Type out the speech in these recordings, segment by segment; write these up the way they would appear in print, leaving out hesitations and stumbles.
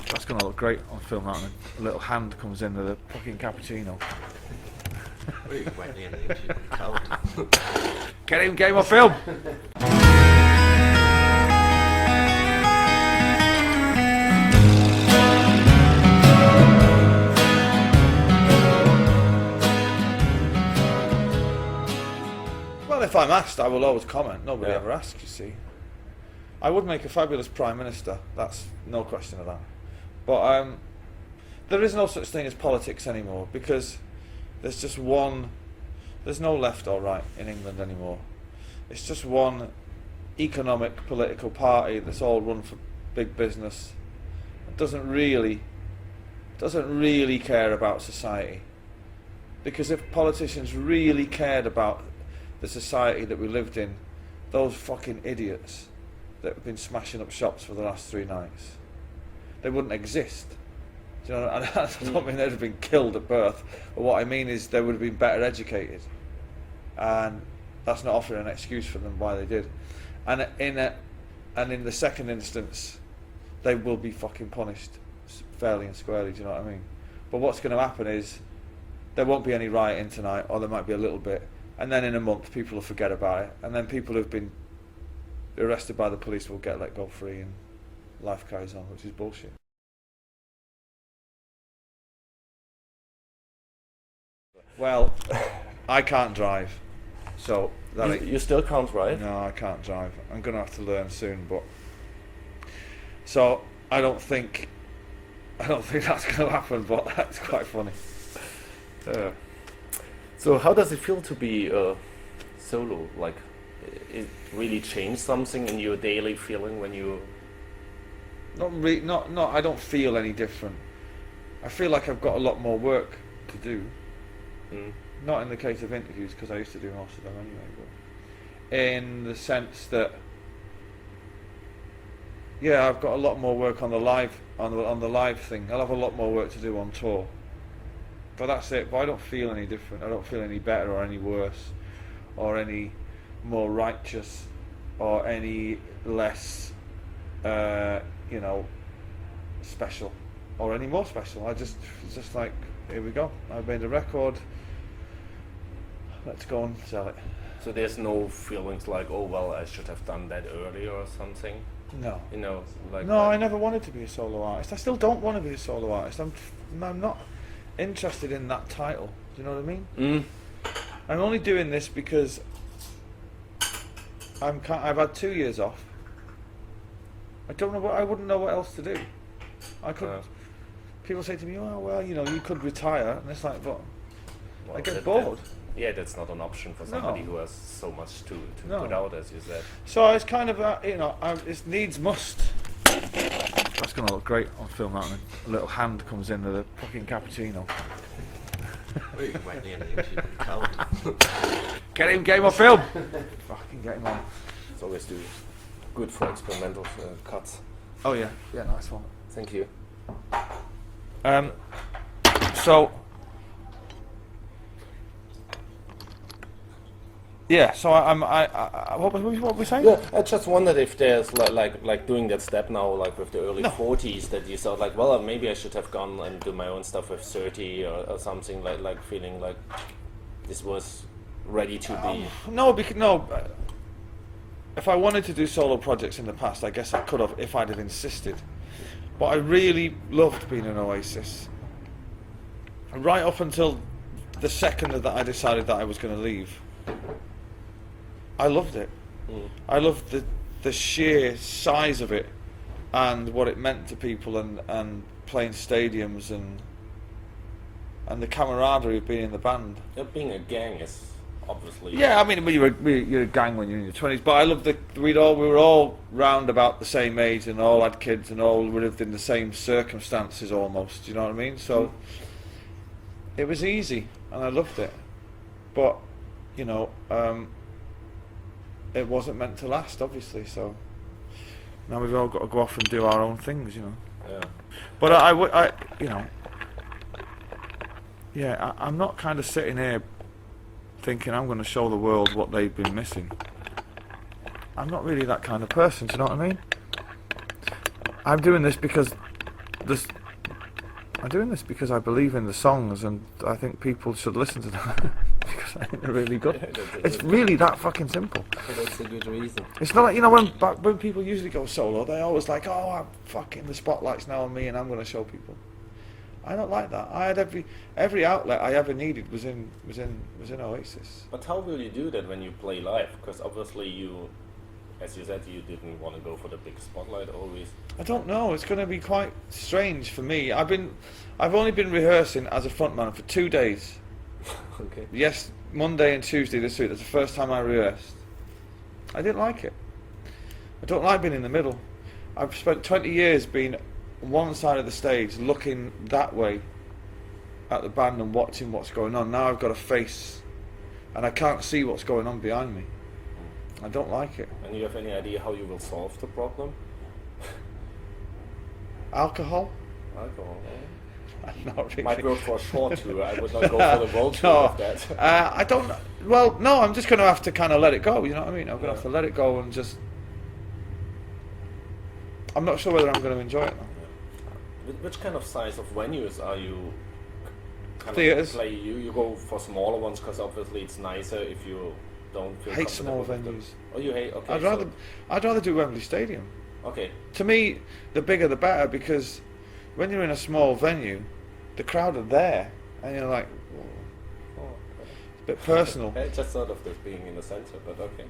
That's gonna look great on film, that, and a little hand comes in with a fucking cappuccino. Get him, game on film! Well, if I'm asked, I will always comment. Nobody ever asks, you see. I would make a fabulous Prime Minister, that's no question of that. But there is no such thing as politics anymore, because there's just one, there's no left or right in England anymore. It's just one economic political party that's all run for big business. It doesn't really care about society. Because if politicians really cared about the society that we lived in, those fucking idiots that have been smashing up shops for the last 3 nights, they wouldn't exist. Do you know? I don't mean they'd have been killed at birth, but what I mean is they would have been better educated, and that's not offering an excuse for them why they did. And in the second instance, they will be fucking punished fairly and squarely. Do you know what I mean? But what's going to happen is there won't be any rioting tonight, or there might be a little bit, and then in a month people will forget about it, and then people who've been arrested by the police will get let go free, and life carries on, which is bullshit. Well, I can't drive, so you still can't drive? No, I can't drive. I'm gonna have to learn soon, but so I don't think that's gonna happen. But that's quite funny. So how does it feel to be solo? Like, it really changed something in your daily feeling when you? Not. I don't feel any different. I feel like I've got a lot more work to do. Not in the case of interviews, because I used to do most of them anyway. But in the sense that, yeah, I've got a lot more work on the live thing. I'll have a lot more work to do on tour. But that's it. But I don't feel any different. I don't feel any better or any worse, or any more righteous, or any less, special, or any more special. It's just like, here we go. I've made a record. Let's go and sell it. So there's no feelings like, oh well, I should have done that earlier or something. No. No, I never wanted to be a solo artist. I still don't want to be a solo artist. I'm not interested in that title. Do you know what I mean? I'm only doing this because I've had 2 years off. I wouldn't know what else to do. I couldn't. People say to me, "Oh well, you could retire," and it's like, but I get bored. That's not an option for somebody who has so much to put out, as you said. So it's kind of it's needs must. That's gonna look great on film, that, and a little hand comes in with a fucking cappuccino. Get him, game on film. Fucking get him on. It's always good for experimental cuts. Oh yeah, nice one. Thank you. So what were we saying? Yeah, I just wondered if there's like doing that step now, like with the early 40s, that you thought like, well, maybe I should have gone and do my own stuff with 30 or something, like feeling like this was ready to be. No. If I wanted to do solo projects in the past, I guess I could have if I'd have insisted. But I really loved being an Oasis. Right up until the second that I decided that I was going to leave, I loved it. I loved the sheer size of it, and what it meant to people, and playing stadiums, and the camaraderie of being in the band. Being a gang is obviously. Yeah, I mean, you're a gang when you're in your 20s, but I love we were all round about the same age, and all had kids, and all lived in the same circumstances almost. Do you know what I mean? So it was easy, and I loved it. But it wasn't meant to last, obviously. So now we've all got to go off and do our own things, Yeah. But I'm not kind of sitting here thinking I'm going to show the world what they've been missing. I'm not really that kind of person, do you know what I mean? I'm doing this because I'm doing this because I believe in the songs, and I think people should listen to them because I think they're really good. It's really that fucking simple. That's a good reason. It's not like, you know, when people usually go solo, they're always like, oh, I'm fucking, the spotlight's now on me and I'm going to show people. I don't like that. I had every outlet I ever needed was in Oasis. But how will you do that when you play live? Because obviously you, as you said, you didn't want to go for the big spotlight always. I don't know. It's going to be quite strange for me. I've only been rehearsing as a frontman for 2 days. Okay. Yes, Monday and Tuesday this week. That's the first time I rehearsed. I didn't like it. I don't like being in the middle. I've spent 20 years being on one side of the stage, looking that way at the band and watching what's going on. Now I've got a face, and I can't see what's going on behind me. I don't like it. And you have any idea how you will solve the problem? Alcohol? Alcohol. Not really. Might work for a short tour. I would not go for the world tour of that. I don't. Well, no. I'm just going to have to kind of let it go. You know what I mean? I'm going to have to let it go and just. I'm not sure whether I'm going to enjoy it. Which kind of size of venues are you? Theatres. Play you go for smaller ones because obviously it's nicer if you don't feel. Hate small comfortable with venues. them. Oh, you hate? Okay. I'd rather do Wembley Stadium. Okay. To me, the bigger the better, because when you're in a small venue, the crowd are there, and you're like, Oh, a bit personal. I just thought of this being in the centre, but okay.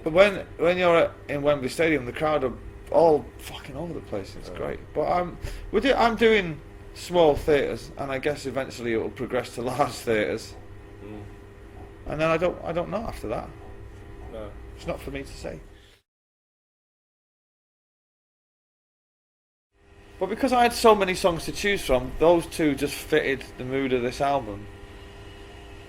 But when you're in Wembley Stadium, the crowd are all fucking over the place. It's great. But I'm doing small theatres, and I guess eventually it will progress to large theatres. And then I don't know after that. No. It's not for me to say. But because I had so many songs to choose from, those two just fitted the mood of this album.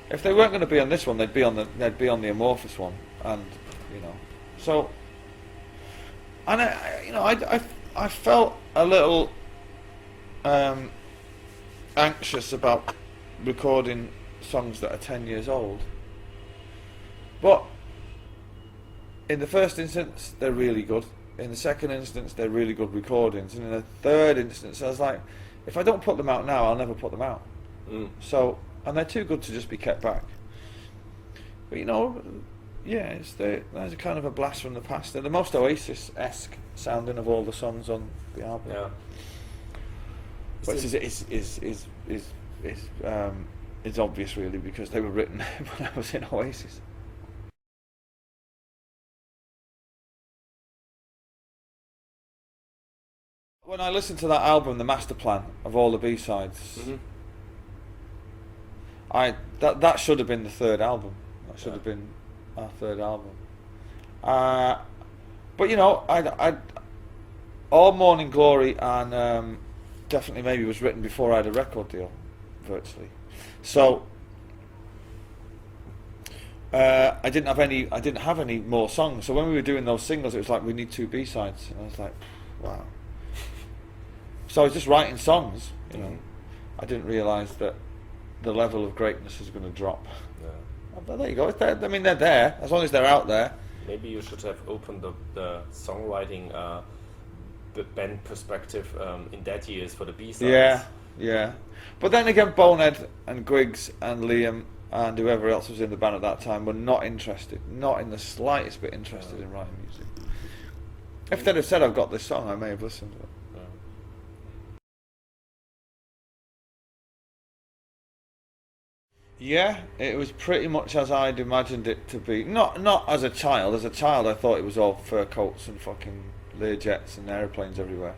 If they weren't going to be on this one, they'd be on the Amorphous one, and you know. So, and I felt a little anxious about recording songs that are 10 years old. But in the first instance, they're really good. In the second instance, they're really good recordings. And in the third instance, I was like, if I don't put them out now, I'll never put them out. So, and they're too good to just be kept back. But you know, yeah, there's a kind of a blast from the past. They're the most Oasis-esque sounding of all the songs on the album. Yeah. Which is obvious, really, because they were written when I was in Oasis. When I listened to that album, the master plan of all the B-sides, that should have been the third album. That should have been our third album. But you know, I All Morning Glory and Definitely Maybe was written before I had a record deal, virtually. So I didn't have any more songs. So when we were doing those singles, it was like, we need 2 B-sides, and I was like, wow. So I was just writing songs, you know. I didn't realise that the level of greatness is going to drop. Yeah. But there you go. I mean, they're there, as long as they're out there. Maybe you should have opened the songwriting the band perspective in that years for the B-sides. Yeah. But then again, Bonehead and Griggs and Liam and whoever else was in the band at that time were not interested, not in the slightest bit interested in writing music. If they'd have said, I've got this song, I may have listened to it. Yeah, it was pretty much as I'd imagined it to be. Not as a child. As a child, I thought it was all fur coats and fucking Learjets and aeroplanes everywhere.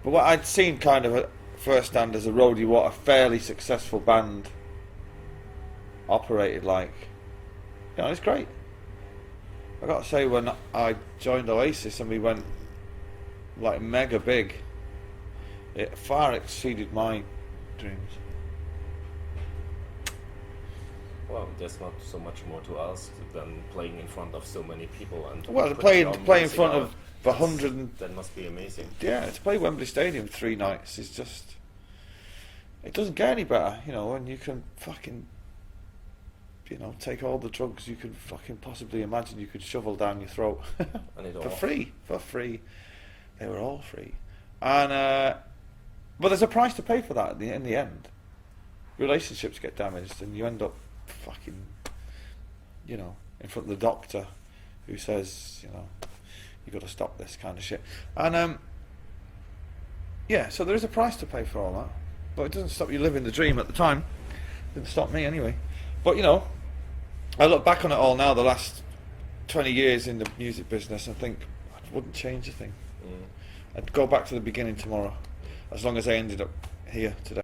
But what I'd seen kind of firsthand as a roadie, what a fairly successful band operated like. You know, it's great. I got to say, when I joined Oasis and we went like mega big, it far exceeded my dreams. Well, there's not so much more to ask than playing in front of so many people and to play in front of 100 and, that must be amazing. Yeah, to play Wembley Stadium 3 nights is just, it doesn't get any better, you know, and you can fucking, you know, take all the drugs you could fucking possibly imagine you could shovel down your throat for free. They were all free. And But there's a price to pay for that in the end. Relationships get damaged, and you end up fucking, you know, in front of the doctor, who says, you know, you got to stop this kind of shit. And yeah, so there is a price to pay for all that, but it doesn't stop you living the dream at the time. Didn't stop me anyway. But you know, I look back on it all now, the last 20 years in the music business, and think I wouldn't change a thing. I'd go back to the beginning tomorrow, as long as I ended up here today.